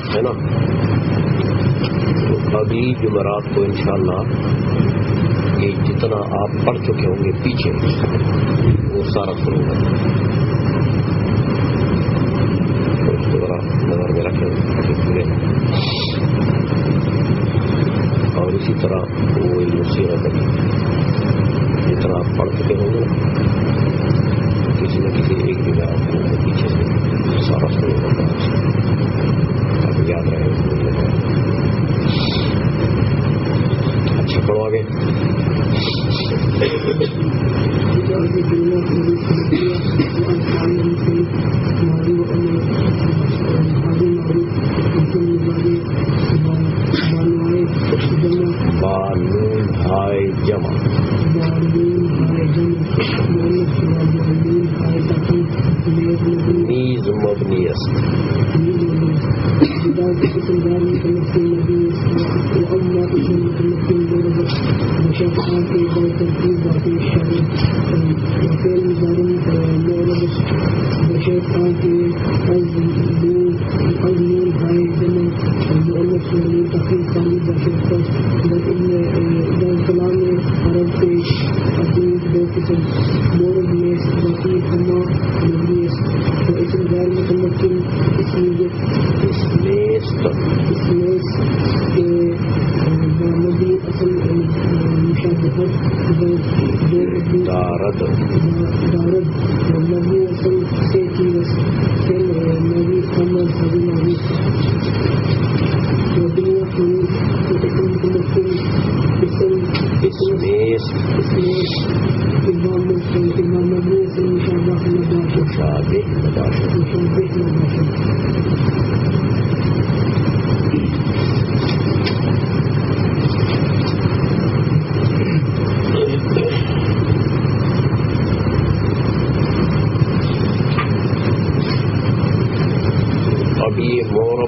ہے نا، تو ابھی جمعرات کو انشاءاللہ یہ جتنا آپ پڑھ چکے ہوں گے پیچھے وہ سارا سنوں گا، اس کو ذرا نظر میں رکھیں پورے، اور اسی طرح وہ سیرت جتنا آپ پڑھ چکے ہوں گے کسی نہ کسی ایک جگہ آپ کو پیچھے سے سارا سنوں گا تاکہ یاد رہے۔ اچھا پڑھو آگے۔ بانون ہائے جمع نیز مبنی است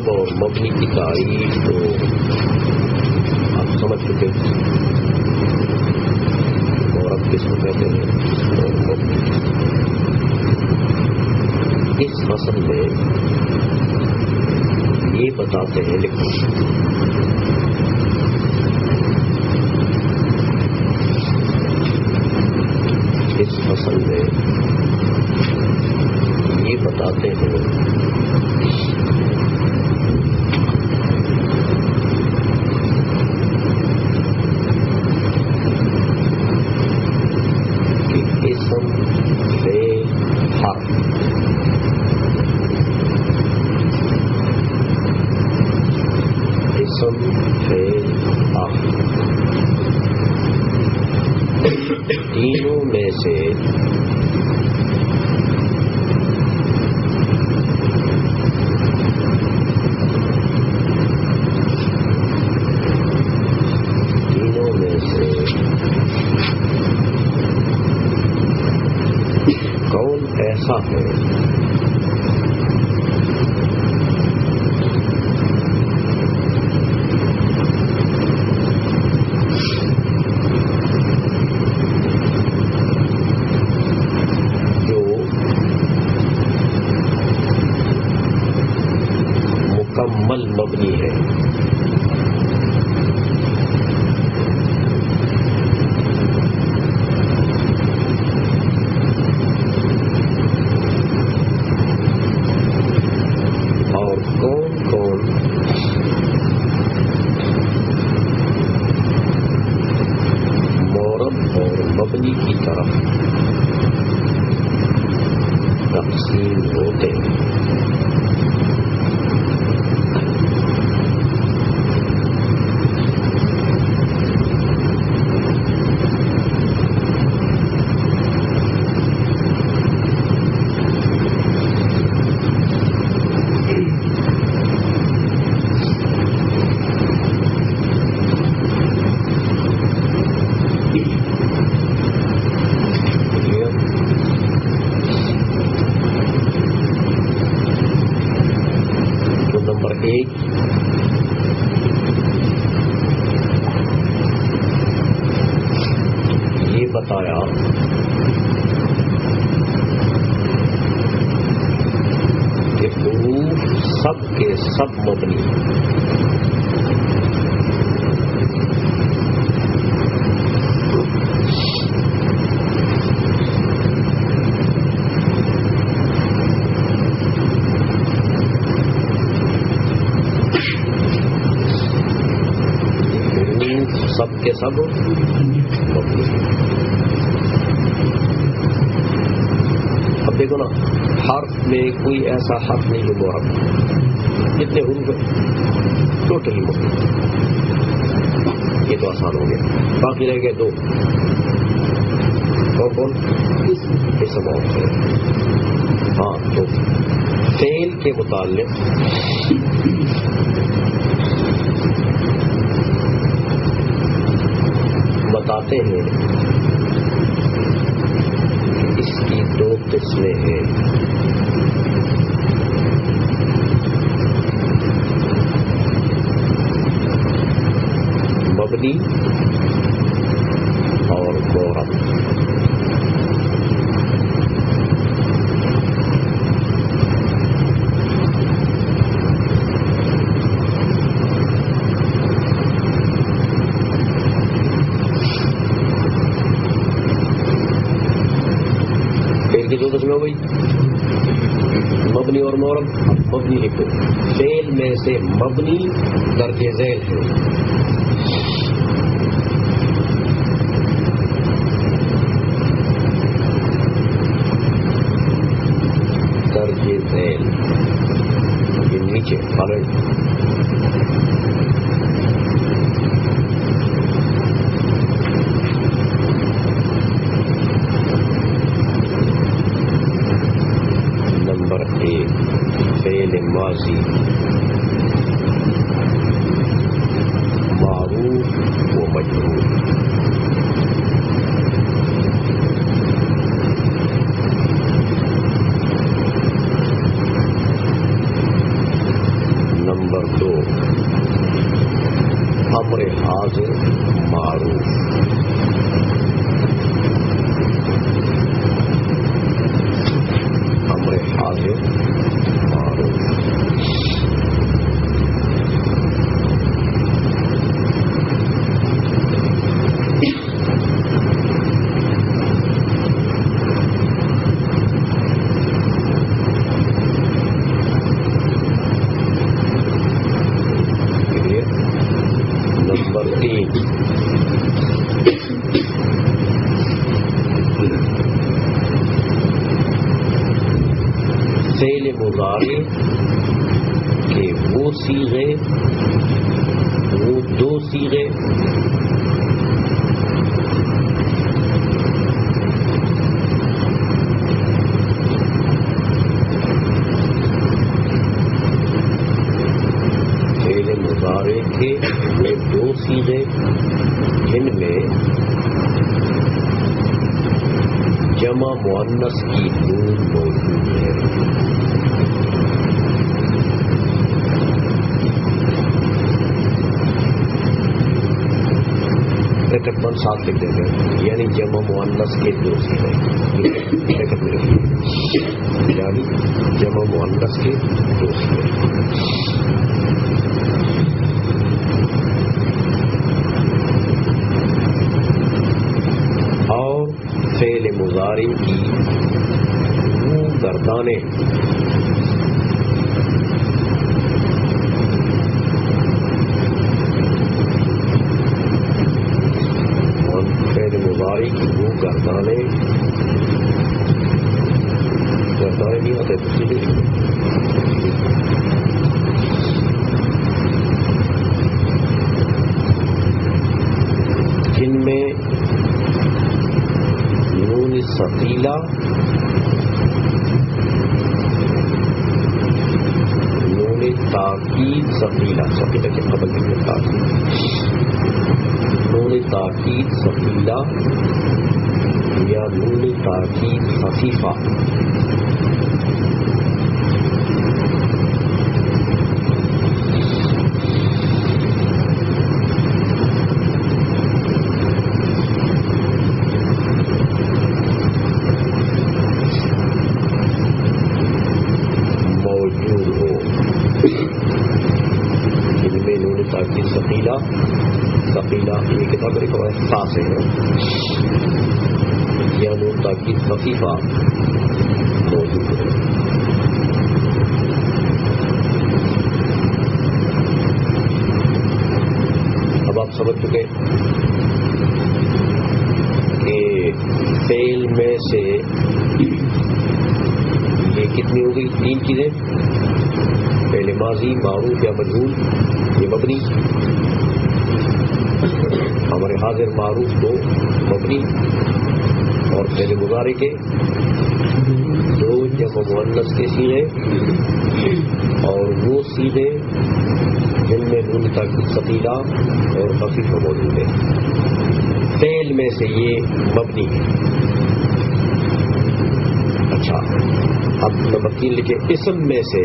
اور مبنی کی تعریف تو آپ سمجھ چکے، مورب کس کو کہتے ہیں اور مبنی۔ اس فصل میں یہ بتاتے ہیں لکھو اس فصل میں یہ بتاتے ہیں تینوں میں سے کون ایسا ہے مبنی ہے، اور کون کون مورب اور مبنی کی طرف تقسیم ہوتے ہیں۔ بتایا کہ حروف سب کے سب مبنی سب کے سب مبنی. اب دیکھو نا حرف میں کوئی ایسا حرف نہیں جو معرب، جتنے حروف ہیں ٹوٹلی مبنی. یہ تو آسان ہو گیا. باقی رہ گئے دو. کون اسم اور فعل. ہاں تو فعل کے متعلق بتاتے ہیں اس کی دو قسمیں ہیں. مبنی اور معرب. دو قسمیں ہو گئی مبنی اور معرب. مبنی لکھو فعل میں سے مبنی درج ذیل ہے. درج ذیل یہ نیچے فعل ماضی معروف و مجرور. نمبر 2 امر حاضر معروف. امر حاضر معروف. نمبر 3 فعل مضارع کے وہ صیغے، وہ دو صیغے فعل مضارع کے وہ دو صیغے جن میں جمع مؤنث کی نون موجود ہے. بریکٹ ساتھ لکھ دیں گے یعنی جمع مؤنث کے دو صیغے. بریکٹ میں لکھیے یعنی جمع مؤنث کے دو صیغے. اور فعل مضارع کی وہ گردانیں کی وہ گردانے نہیں آتے جن میں نون ثقیلہ نون تاکید ثقیلہ ثقیلہ کے قبل میں تاکید نون تاکید ثقیلہ یا نون تاکید خفیفہ موجود ہو. میں نون تاکید ثقیلہ یہ کتاب میری خبر خاص ہے یا نون تاکید خفیفہ موجود ہے. اب آپ سمجھ چکے کہ فعل میں سے یہ کتنی ہو گئی؟ 3 چیزیں. فعل ماضی معروف یا مجہول یہ مبنی، ہمارے حاضر معروف کو مبنی، اور فعل مضارع کے 2 جمع مؤنث کے صیغے اور وہ صیغے جن میں نون تاکید ثقیلہ اور خفیفہ موجود ہے. فعل میں سے یہ مبنی ہے. اچھا اب نمبر 3 لکھے اسم میں سے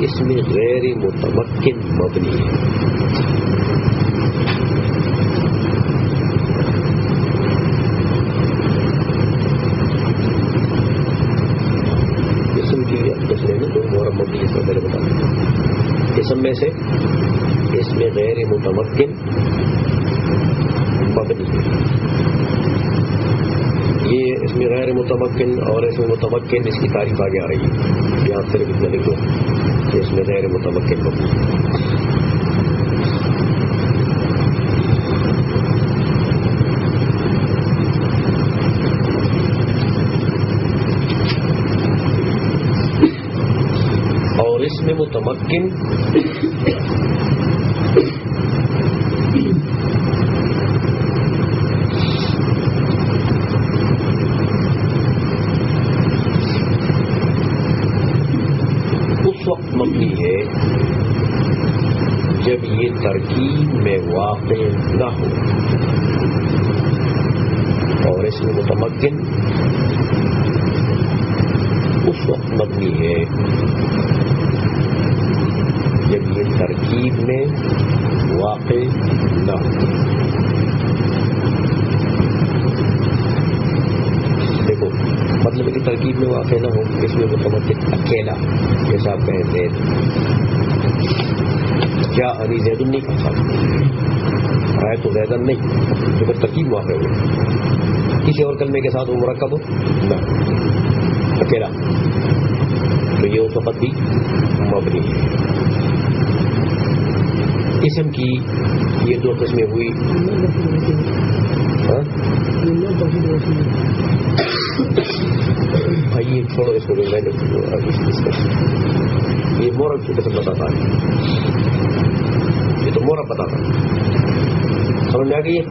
اسم غیر متمکن مبنی ہے. اسم کی تو مورب مبنی اس میں پہلے بتا دیں. اسم میں سے اسم غیر متمکن مبنی ہے. یہ اس میں غیر متمکن اور اس میں متمکن اس کی تعریف آگے آ رہی ہے. یہاں صرف اتنا لکھو کہ اس میں غیر متمکن مبنی. اور اس میں متمکن وقت مبنی ہے جب یہ ترکیب میں واقع نہ ہو. اور اس میں متمکن اس وقت مبنی ہے جب یہ ترکیب میں واقع نہ ہو. دیکھو مطلب ہے کہ ترکیب میں واقع نہ ہو. اس میں متمکن اکیلا جیسا آپ کہیں زید کیا ابھی زیدن نہیں کہا آئے تو زیدن نہیں تو پھر ترکیب واقع ہو. کسی اور کلمے کے ساتھ وہ مرکب ہو نہ اکیلا تو یہ اس وقت بھی مبنی ہے. اسم کی یہ 2 قسمیں ہوئی. یہ چھوڑو اس کو میں نے یہ مورب کی قسم بتاتا ہے. یہ تو مورب بتاتا ہے. سمجھ میں آ گئی ہے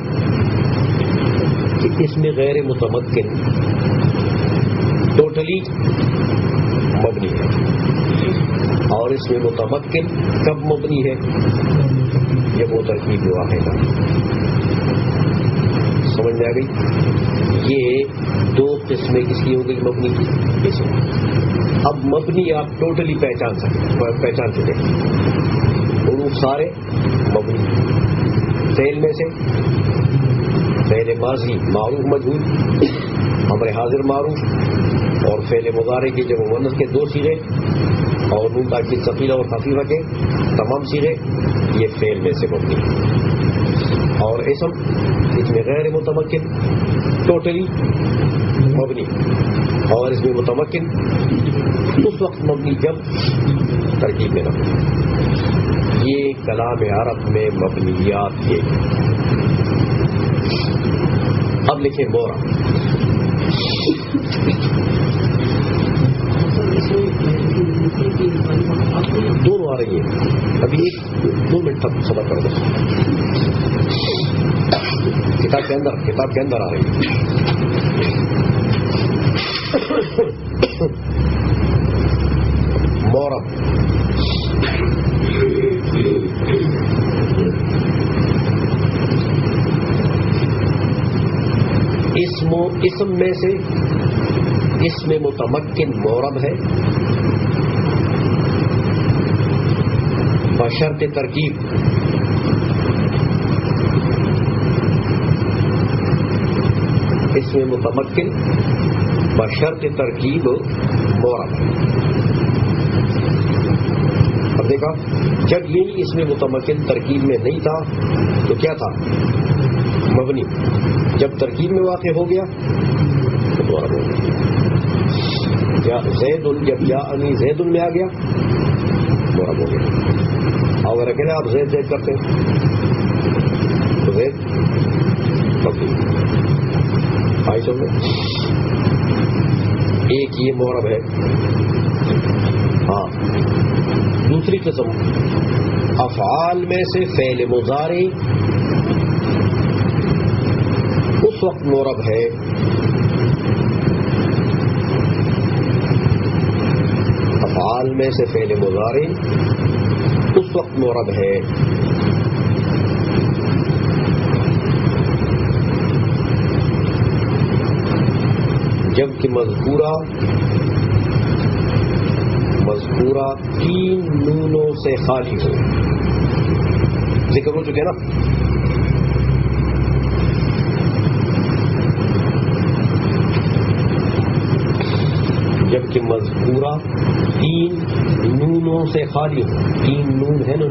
کہ اس میں غیر متمکن ٹوٹلی مبنی ہے اور اس میں متمکن کب مبنی ہے جب وہ ترکیب میں واقع ہے. سمجھ میں آ گئی. یہ 2 قسمیں کس کی ہو گئی مبنی کی. اب مبنی آپ ٹوٹلی پہچان چکے. حروف سارے مبنی. فعل میں سے فعل ماضی معروف مجہول امر حاضر معروف اور فعل مضارع کے جب مؤنث کے 2 صیغے اور نون تاکید ثقیلہ اور خفیفہ کے تمام صیغے یہ فعل میں سے مبنی. اور اسم اس میں غیر متمکن ٹوٹلی مبنی اور اس میں متمکن اس وقت مبنی جب ترکیب میں نہ ہو. یہ کلام عرب میں مبنیات یہ. اب لکھیں مورب. دونوں آ رہی ہیں. ابھی 2 منٹ تک صبر کر دو. کتاب کے اندر آ رہی ہے. مورب اسم میں سے اسم متمکن مورب ہے بشرط ترکیب. اسم متمکن بشرط ترکیب مورب. کرنے کا. جب یہی اس میں متمکن ترکیب میں نہیں تھا تو کیا تھا؟ مبنی. جب ترکیب میں واقع ہو گیا تو معرب ہو گیا. زید جب یا انی زید میں آ گیا معرب ہو گیا. اگر اکیلے آپ زید زید کرتے تو زید مبنی. آئی سمجھ میں؟ ایک یہ معرب ہے. ہاں دوسری قسم افعال میں سے فعل مضارع اس وقت معرب ہے افعال میں سے فعل مضارع اس وقت معرب ہے جب کہ مذکورہ 3 نونوں سے خالی ہو. ذکر ہو چکے نا. جب کہ مذکورہ 3 نونوں سے خالی ہو. 3 نون ہے نا،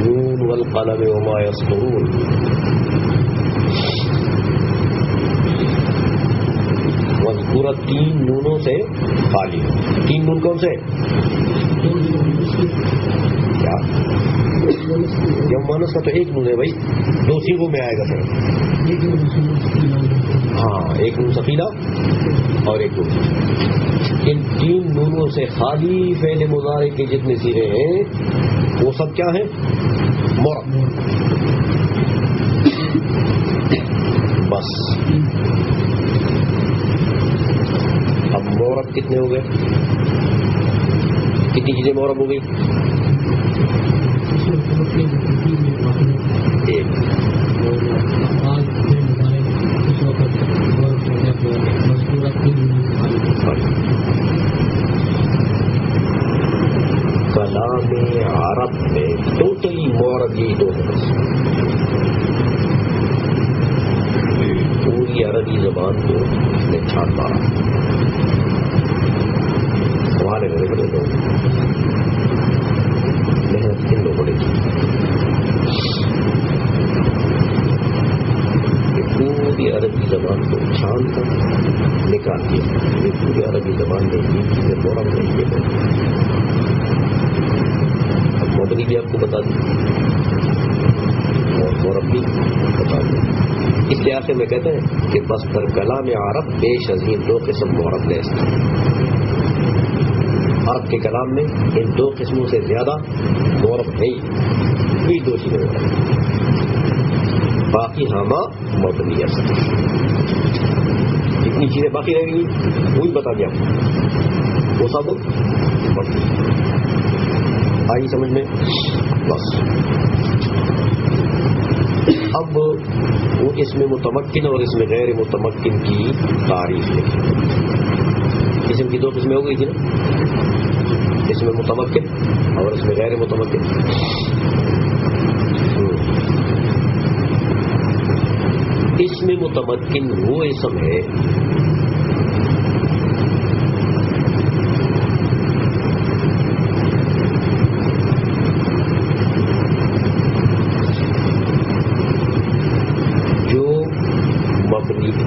نون والقلم وما یسطرون. مذکورہ 3 نونوں سے خالی ہو. 3 نون کون سے؟ کیا یوم مانس کا تو ایک نون ہے بھائی، 2 صیغوں میں آئے گا سر. ہاں ایک نون ثقیلہ اور ایک نون. ان 3 نونوں سے خالی فعل مضارع کے جتنے صیغے ہیں وہ سب کیا ہیں؟ معرب. بس اب معرب کتنے ہو گئے؟ کتنی چیزیں معرب ہو گئی؟ ایک. کلام عرب میں ٹوٹلی معرب یہی 2 ہے بس. پوری عربی زبان کو اس نے چھان مارا. سوال ہے میرے بڑے لوگ، محنت کن لوگ پڑے گی کہ پوری عربی زبان کو چھان کر نکال دیا. یہ پوری عربی زبان میں یہ چیزیں معرب نہیں کیے گئے. اب مبنی بھی آپ کو بتا دیں اور معرب بھی بتا دیں. اس لحاظ سے میں کہتے ہیں کہ بس پر کلام عرب بیش عظیم 2 قسم معرب لیس تھا. عرب کے کلام میں ان 2 قسموں سے زیادہ معرب نہیں، کوئی 2 چیزیں معرب. باقی ہما مبنی اصل. جتنی چیزیں باقی رہ گئی وہی بتا دیا وہ سب مبنی. آئی سمجھ میں؟ بس اب وہ اس میں متمکن اور اس میں غیر متمکن کی تعریف لکھی. اسم کی 2 قسمیں ہو گئی تھی نا، اس میں متمکن اور اس میں غیر متمکن. اس میں متمکن وہ اسم ہے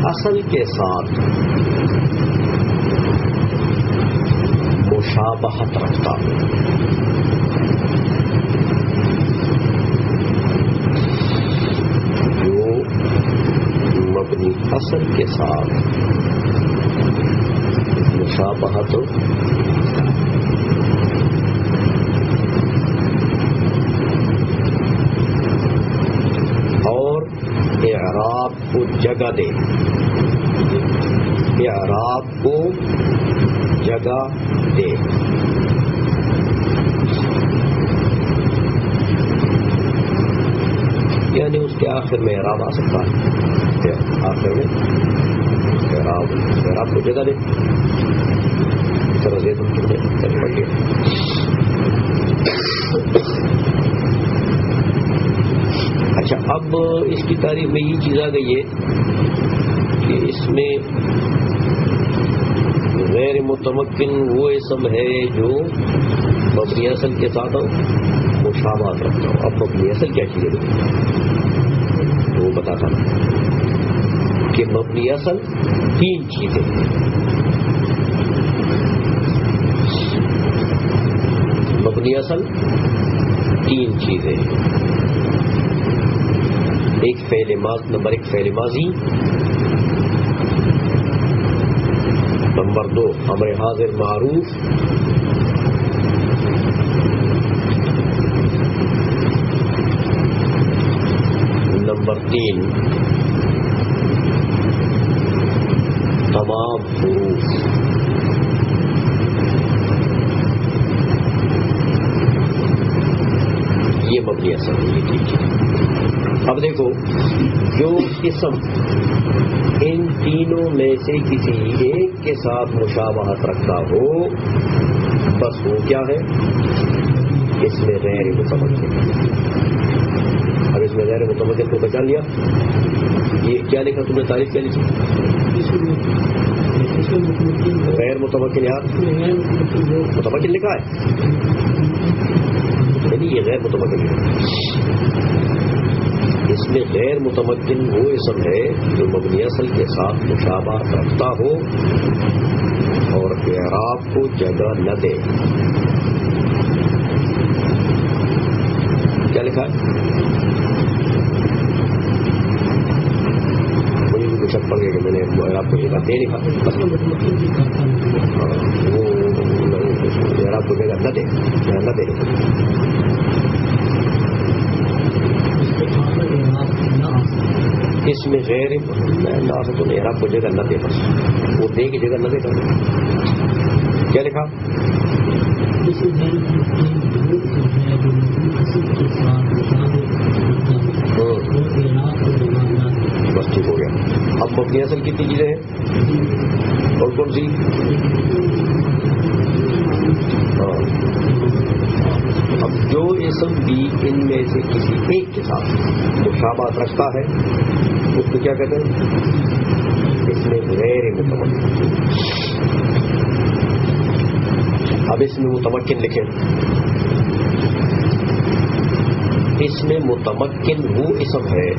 اصل کے ساتھ مشابہت رکھتا ہے. جو مبنی اصل کے ساتھ مشابہت اور اعراب کو جگہ دے. اعراب کو جگہ دے. یعنی اس کے آخر میں اعراب آ سکتا ہے. آخر میں اعراب کو جگہ دے. سر زید چل پڑیے. اچھا اب اس کی تعریف میں یہ چیز آ گئی ہے کہ اس میں غیر متمکن وہ اسم ہے جو مبنی اصل کے ساتھ مشابہت رکھتا ہوں. اب مبنی اصل کیا چیز ہے وہ بتاتا ہوں کہ مبنی اصل 3 چیزیں ہیں. مبنی اصل 3 چیزیں ہیں. ایک فعل ماضی، نمبر 1 فعل ماضی، نمبر 2 امر حاضر معروف، نمبر 3 تمام حروف. یہ مبنی اصل ہے. یہ ٹھیک ہے. اب دیکھو جو اسم ان تینوں میں سے کسی ایک کے ساتھ مشابہت رکھتا ہو بس وہ کیا ہے؟ اس میں غیر متمکن. اب اس میں غیر متمکن کو پہچان لیا. یہ کیا لکھا تم نے؟ تعریف کیا لکھی؟ غیر متمکن. یار متمکن لکھا ہے نہیں، یہ غیر متمکن ہے. اس میں غیر متمکن وہ اسم ہے جو مبنی اصل کے ساتھ مشابہ رکھتا ہو اور اعراب کو جگہ نہ دے. کیا لکھا ہے؟ مجھے بھی کچھ پڑ گیا کہ میں نے اعراب کو جگہ دے لکھا. وہ اعراب کو جگہ نہ دے. اس میں غیر تو اعراب کو جگہ نہ دے. بس وہ دے کی جگہ نہ دے کر. کیا لکھا؟ بس ٹھیک ہو گیا. اب مبنی اصل کتنی چیزیں ہیں اور کون سی؟ اب جو اسم بھی ان میں سے کسی ایک کے ساتھ مشابہت رکھتا ہے اس کو کیا کہتے ہیں؟ اس میں غیر متمکن. اب اس میں متمکن لکھیں. اس میں متمکن وہ اسم ہے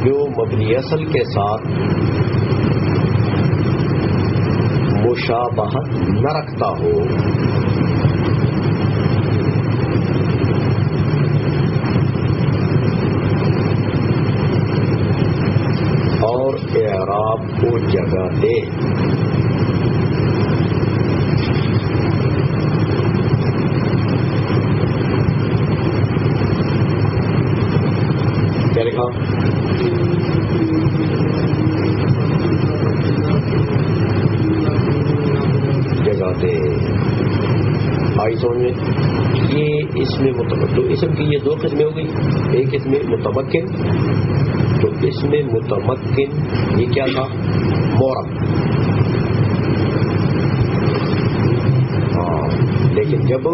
جو مبنی اصل کے ساتھ مشابہت نہ رکھتا ہو اور اعراب کو جگہ دے. کیا لکھا؟ جگاتے. آئی سمجھ میں؟ یہ اس میں تو اسم کی یہ 2 قسمیں ہو گئی. ایک اس میں متمکن، تو اس میں متمکن یہ کیا تھا؟ مورب. لیکن جب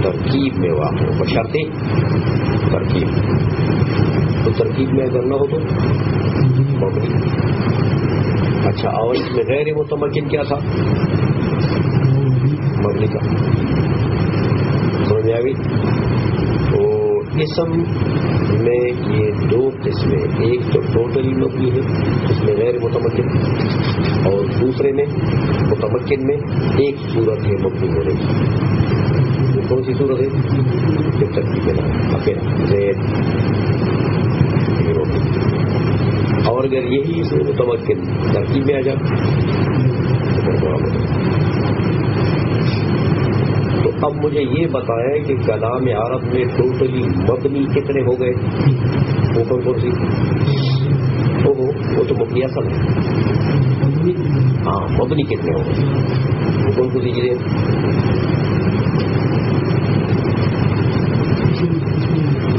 ترکیب میں واقع ہو، بشرطے ترکیب، تو ترکیب میں اگر نہ ہو تو مبنی. اچھا، اور اس میں غیر متمکن کیا تھا؟ مبنی کا. سمجھ میں آ گئی؟ تو اسم میں یہ 2 قسمیں، ایک تو ٹوٹلی مبنی ہے اس میں غیر متمکن، اور دوسرے میں متمکن میں ایک صورت ہے مبنی ہونے کی. کون سی صورت ہے؟ جو ترکیب میں اکیلا زید. اور اگر یہی اس میں متمکن ترکیب میں آ جائے تو اب مجھے یہ بتائیں کہ کلام عرب میں ٹوٹلی مبنی کتنے ہو گئے؟ وہ کون سی؟ وہ تو مبنی اصل ہے. ہاں، مبنی کتنے ہو گئے؟ وہ کون سی چیزیں؟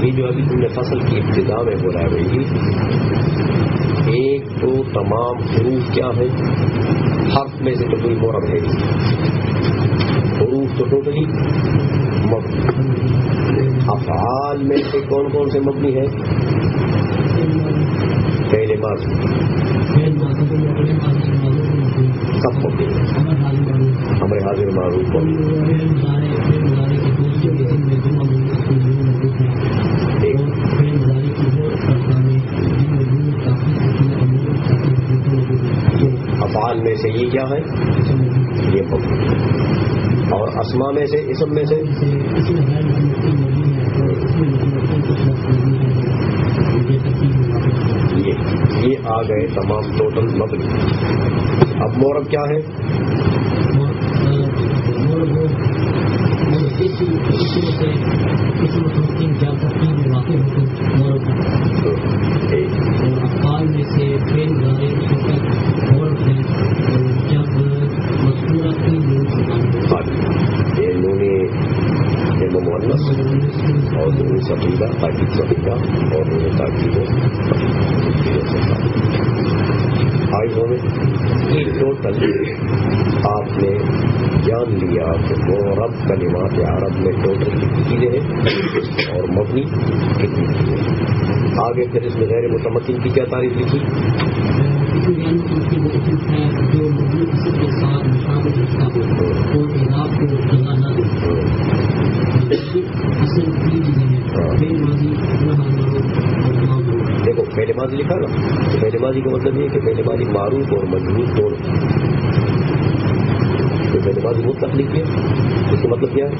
یہ جو ابھی تم نے فصل کی ابتدا میں بولا ہے بھائی، ایک تو تمام حروف کیا ہے؟ حرف میں سے تو کوئی مورب ہے نہیں. حروف تو ٹوٹلی مبنی. افعال میں سے کون کون سے مبنی ہے؟ فعل ماضی سب مبنی ہے. امر حاضر معروف اور افعال میں سے یہ کیا ہے؟ یہ مبنی. اور اسماء میں سے اسم میں سے یہ آ گئے تمام ٹوٹل مبنی. اب مورب کیا ہے؟ اور نون سفیدہ تاکید سفیدہ اور نون تاکید آئیزوں میں یہ ٹوٹل آپ نے جان لیا کہ وہ رب کلمات عرب میں ٹوٹل کتنی چیزیں ہیں اور مبنی کتنی چیزیں. آگے پھر اس میں غیر متمکن کی کیا تعریف لکھی؟ دیکھو پہلے ماضی لکھا نا، تو پہلے ماضی کا مطلب یہ کہ پہلے ماضی معروف اور مجہول دونوں. تو پہلے ماضی مطلق لکھیے، اس کا مطلب کیا ہے؟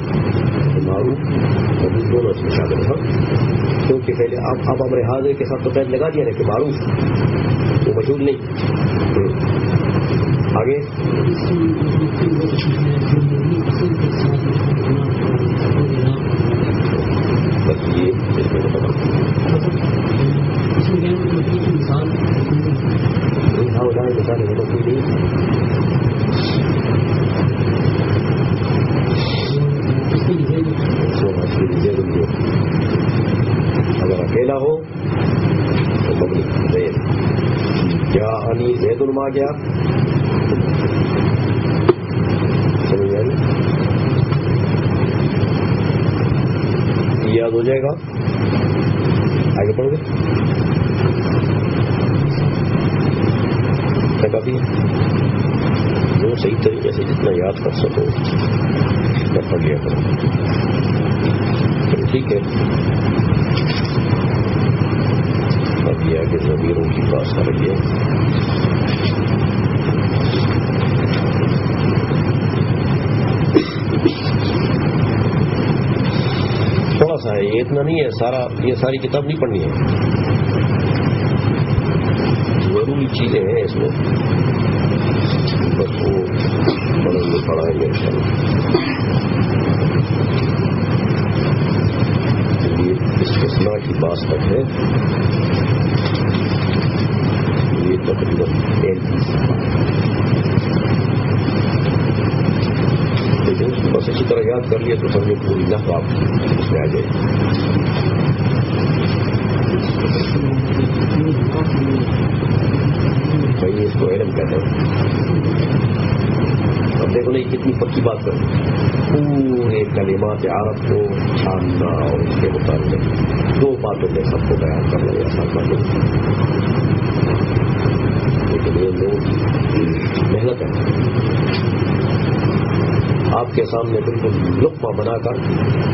معروف مجہول دونوں اس میں شامل ہیں. کیونکہ پہلے آپ امر حاضر کے ساتھ تو قید لگا دیا نا کہ معروف وہ مجہول نہیں. آگے بس یہ اس میں مثال ہے کوئی نہیں. اگر اکیلا ہو تو مبنی زید. کیا انی زید الما گیا سمجھ آئی؟ یاد ہو جائے گا. آگے پڑھو گے کافی جو صحیح طریقے سے جتنا یاد کر سکو پڑھ لیا کرو. ٹھیک ہے. اب یہ آگے ضمیروں کی بات کر رہی ہے. تھوڑا سا ہے یہ، اتنا نہیں ہے سارا، یہ ساری کتاب نہیں پڑھنی ہے. ضروری چیزیں ہیں اس میں، بس وہ پڑھائیں گے انشاءاللہ. استثناء کی بات تک ہے یہ تقریباً 33 لیکن بس اچھی طرح یاد کر لیا تو سمجھے پوری نحو آپ اس میں آ جائے. بھائی اس کو علم کہتے ہیں. اب دیکھو نا یہ کتنی پکی بات کریں، پورے کلمات عرب کو چھاننا اور اس کے مطابق 2 باتوں میں سب کو بیان کرنا یہ آسان بات نہیں. لیکن یہ لوگ محنت ہے. آپ کے سامنے بالکل لقمہ بنا کر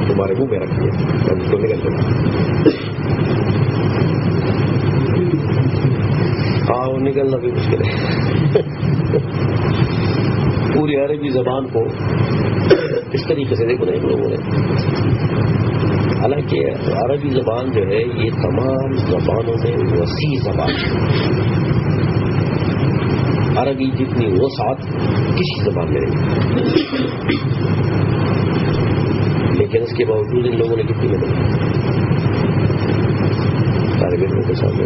تمہارے منہ میں رکھ دیا اور اس کو نکل جائے. اور نکلنا بھی مشکل ہے. پوری عربی زبان کو اس طریقے سے دیکھو نا ان لوگوں نے. حالانکہ عربی زبان جو ہے یہ تمام زبانوں میں وسیع زبان ہے. عربی جتنی وسعت کسی زبان میں نہیں، لیکن اس کے باوجود ان لوگوں نے کتنی محنت طالب علموں کے سامنے